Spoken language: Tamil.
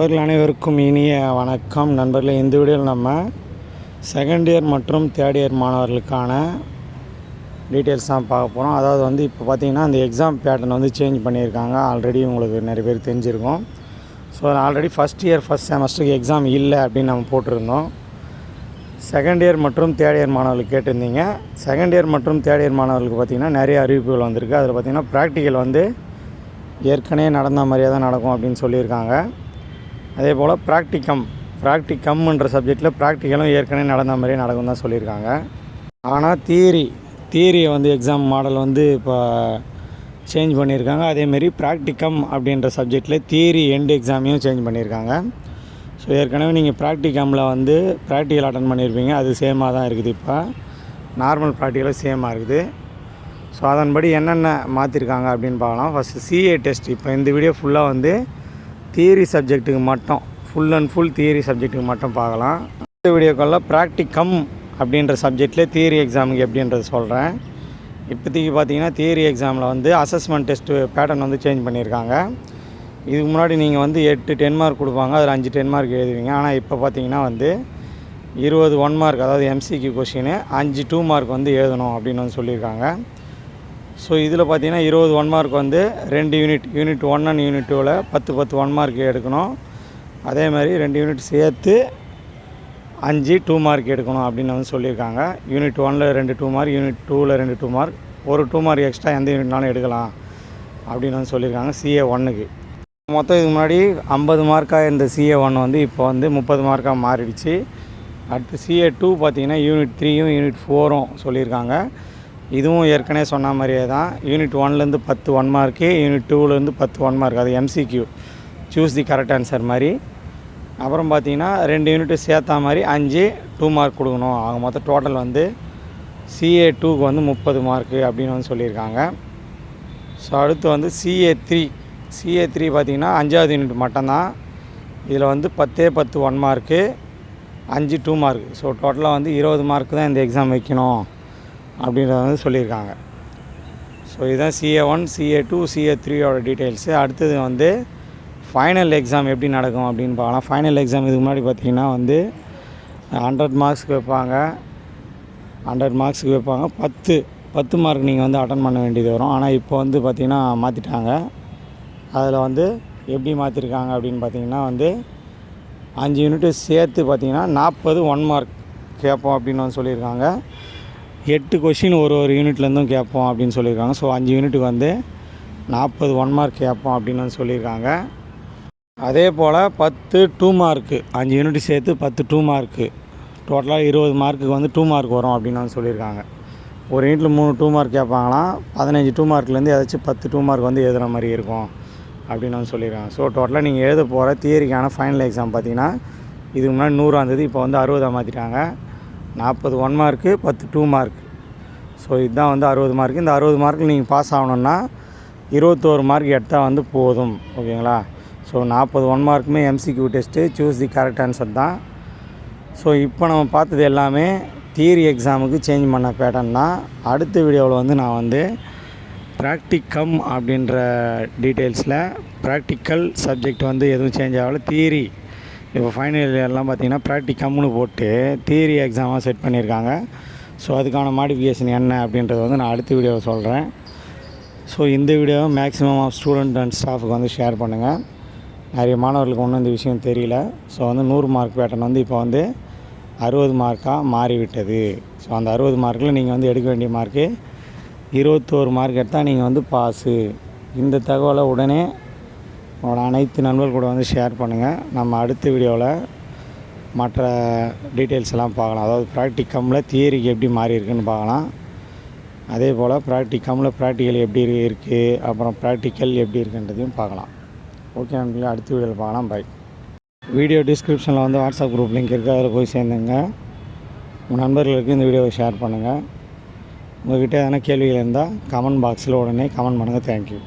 நண்பர்கள் அனைவருக்கும் இனிய வணக்கம். நண்பர்களே, இந்த வீடியோவில் நம்ம செகண்ட் இயர் மற்றும் தேர்ட் இயர் மாணவர்களுக்கான டீட்டெயில்ஸ் தான் பார்க்க போகிறோம். அதாவது இப்போ பார்த்திங்கன்னா அந்த எக்ஸாம் பேட்டர்ன் சேஞ்ச் பண்ணியிருக்காங்க. ஆல்ரெடி உங்களுக்கு நிறைய பேர் தெரிஞ்சிருக்கும். So already first year first செமஸ்டருக்கு எக்ஸாம் இல்லை அப்படின்னு நம்ம போட்டிருந்தோம். செகண்ட் இயர் மற்றும் தேர்ட் இயர் மாணவர்களுக்கு கேட்டிருந்தீங்க. செகண்ட் இயர் மற்றும் தேர்ட் இயர் மாணவர்களுக்கு பார்த்திங்கன்னா நிறைய அறிவிப்புகள் வந்திருக்கு. அதில் பார்த்திங்கன்னா ப்ராக்டிக்கல் ஏற்கனவே நடந்த மாதிரியே தான் நடக்கும் அப்படின்னு சொல்லியிருக்காங்க. அதே போல் ப்ராக்டிகம்ன்ற சப்ஜெக்டில் ப்ராக்டிக்கலும் ஏற்கனவே நடந்த மாதிரியே நடக்கும் தான் சொல்லியிருக்காங்க. ஆனால் தியரியை எக்ஸாம் மாடல் இப்போ சேஞ்ச் பண்ணியிருக்காங்க. அதேமாரி ப்ராக்டிகம் அப்படின்ற சப்ஜெக்டில் தியரி எண்டு எக்ஸாமையும் சேஞ்ச் பண்ணியிருக்காங்க. ஸோ ஏற்கனவே நீங்கள் ப்ராக்டிகமில் ப்ராக்டிக்கல் அட்டன் பண்ணியிருப்பீங்க. அது சேமாக தான் இருக்குது. இப்போ நார்மல் ப்ராக்டிக்கலும் சேமாக இருக்குது. ஸோ அதன்படி என்னென்ன மாற்றிருக்காங்க அப்படின்னு பார்க்கலாம். First CA test. இப்போ இந்த வீடியோ ஃபுல்லாக தியரி சப்ஜெக்ட்டுக்கு மட்டும் ஃபுல் தியரி சப்ஜெக்ட்டுக்கு மட்டும் பார்க்கலாம். இந்த வீடியோக்களில் ப்ராக்டிகம் அப்படின்ற சப்ஜெக்டில் தியரி எக்ஸாமுக்கு எப்படின்றது சொல்கிறேன். இப்போதைக்கு பார்த்தீங்கன்னா தியரி எக்ஸாமில் அசஸ்மெண்ட் டெஸ்ட்டு பேட்டர்ன் சேஞ்ச் பண்ணியிருக்காங்க. இதுக்கு முன்னாடி நீங்கள் 8 10 மார்க் கொடுப்பாங்க. அதில் 5 10 மார்க் எழுதுவீங்க. ஆனால் இப்போ பார்த்தீங்கன்னா 20 1 மார்க், அதாவது எம்சிக்யூ கொஷினு 5 2 மார்க் எழுதணும் அப்படின்னு சொல்லியிருக்காங்க. ஸோ இதில் பார்த்தீங்கன்னா 20 1 மார்க் 2 யூனிட் 1 அண்ட் யூனிட் 2ல் 10 1 மார்க் எடுக்கணும். அதே மாதிரி 2 யூனிட் சேர்த்து 5 2 மார்க் எடுக்கணும் அப்படின்னு சொல்லியிருக்காங்க. யூனிட் 1ல் 2 2 மார்க், யூனிட் 2ல் 2 2 மார்க், ஒரு 2 மார்க் எக்ஸ்ட்ரா எந்த யூனிட்னாலும் எடுக்கலாம் அப்படின்னு சொல்லியிருக்காங்க CA 1க்கு. மொத்தம் இதுக்கு முன்னாடி 50 மார்க்காக இருந்த CA 1 இப்போ 30 மார்க்காக மாறிடுச்சு. அடுத்து CA 2 பார்த்திங்கன்னா யூனிட் 3யும் யூனிட் 4ம் சொல்லியிருக்காங்க. இதுவும் ஏற்கனவே சொன்ன மாதிரியே தான். யூனிட் 1லேருந்து 10 1 மார்க்கு, யூனிட் 2லேருந்து 10 1 மார்க். அது MCQ choose the correct answer மாதிரி. அப்புறம் பார்த்திங்கன்னா 2 யூனிட்டு சேர்த்தா மாதிரி 5 2 மார்க் கொடுக்கணும். ஆக மொத்தம் டோட்டல் CA 2க்கு 30 மார்க்கு அப்படின்னு சொல்லியிருக்காங்க. ஸோ அடுத்து CA 3 பார்த்திங்கன்னா 5வது யூனிட் மட்டும்தான். இதில் 10 10 1 மார்க்கு, 5 2 மார்க். ஸோ டோட்டலாக 20 மார்க்கு தான் இந்த எக்ஸாம் வைக்கணும் அப்படின்றத சொல்லியிருக்காங்க. ஸோ இதுதான் CA 1 CA 2 CA 3யோட டீட்டெயில்ஸு. அடுத்தது ஃபைனல் எக்ஸாம் எப்படி நடக்கும் அப்படின்னு பார்க்கலாம். ஃபைனல் எக்ஸாம் இதுக்கு முன்னாடி பார்த்திங்கன்னா 100 மார்க்ஸுக்கு வைப்பாங்க. 10 மார்க் நீங்கள் அட்டன் பண்ண வேண்டியது வரும். ஆனால் இப்போ பார்த்திங்கன்னா மாற்றிட்டாங்க. அதில் எப்படி மாற்றிருக்காங்க அப்படின்னு பார்த்திங்கன்னா 5 யூனிட்டு சேர்த்து பார்த்திங்கன்னா 40 1 மார்க் கேட்போம் அப்படின்னு சொல்லியிருக்காங்க. 8 கொஷின் ஒரு யூனிட்லேருந்தும் கேட்போம் அப்படின்னு சொல்லியிருக்காங்க. ஸோ 5 யூனிட்டுக்கு 40 1 மார்க் கேட்போம் அப்படின்னு சொல்லியிருக்காங்க. அதே போல் 10 2 மார்க்கு, 5 யூனிட் சேர்த்து 10 2 மார்க்கு, டோட்டலாக 20 மார்க்குக்கு 2 மார்க் வரும் அப்படின்னு சொல்லியிருக்காங்க. ஒரு யூனிட்டில் 3 2 மார்க் கேட்பாங்களாம். 15 2 மார்க்லேருந்து ஏதாச்சும் 10 2 மார்க் எழுதுகிற மாதிரி இருக்கும் அப்படின்னு சொல்லியிருக்காங்க. ஸோ டோட்டலாக நீங்கள் எழுத போகிற தியரிக்கான ஃபைனல் எக்ஸாம் பார்த்திங்கன்னா இதுக்கு முன்னாடி 100 இருந்தது. இப்போ 60 மாற்றிட்டாங்க. 40 1 மார்க்கு, 10 2 மார்க். ஸோ இதுதான் 60 மார்க்கு. இந்த 60 மார்க்கில் நீங்கள் பாஸ் ஆகணுன்னா 21 மார்க் எடுத்தால் போதும். ஓகேங்களா? So 40 1 மார்க்குமே MCQ test choose the correct answer தான். ஸோ இப்போ நம்ம பார்த்தது எல்லாமே தியரி எக்ஸாமுக்கு சேஞ்ச் பண்ண பேட்டர்ன் தான். அடுத்த வீடியோவில் நான் ப்ராக்டிகம் அப்படின்ற டீட்டெயில்ஸில் ப்ராக்டிக்கல் சப்ஜெக்ட் எதுவும் சேஞ்ச் ஆகலை. தியரி இப்போ ஃபைனல் இயர்லாம் பார்த்திங்கன்னா ப்ராக்டிகம்னு போட்டு தியரி எக்ஸாமாக செட் பண்ணியிருக்காங்க. ஸோ அதுக்கான மாடிஃபிகேஷன் என்ன அப்படின்றத நான் அடுத்த வீடியோவில் சொல்கிறேன். ஸோ இந்த வீடியோவை மேக்ஸிமம் ஆஃப் ஸ்டூடெண்ட் அண்ட் ஸ்டாஃபுக்கு ஷேர் பண்ணுங்கள். நிறைய மாணவர்களுக்கு ஒன்றும் இந்த விஷயம் தெரியல. ஸோ 100 மார்க் பேட்டர்ன் இப்போ 60 மார்க்காக மாறிவிட்டது. ஸோ அந்த 60 மார்க்கில் நீங்கள் எடுக்க வேண்டிய மார்க்கு 21 மார்க் எடுத்தால் நீங்கள் பாஸு. இந்த தகவலை உடனே உங்களோட அனைத்து நண்பர்கள் கூட ஷேர் பண்ணுங்கள். நம்ம அடுத்த வீடியோவில் மற்ற டீட்டெயில்ஸ் எல்லாம் பார்க்கலாம். அதாவது ப்ராக்டிகமில் தியரிக்கு எப்படி மாறி இருக்குன்னு பார்க்கலாம். அதே போல் ப்ராக்டிக்கல் எப்படி இருக்குது, அப்புறம் ப்ராக்டிக்கல் எப்படி இருக்குன்றதையும் பார்க்கலாம். ஓகே நண்பர்களே, அடுத்த வீடியோவில் பார்க்கலாம். பை. வீடியோ டிஸ்கிரிப்ஷனில் வாட்ஸ்அப் குரூப் லிங்க் இருக்குது. அதில் போய் சேர்ந்துங்க. உங்கள் நண்பர்களுக்கு இந்த வீடியோவை ஷேர் பண்ணுங்கள். உங்கள்கிட்ட எதனா கேள்விகள் இருந்தால் கமெண்ட் பாக்ஸில் உடனே கமெண்ட் பண்ணுங்கள். தேங்க்யூ.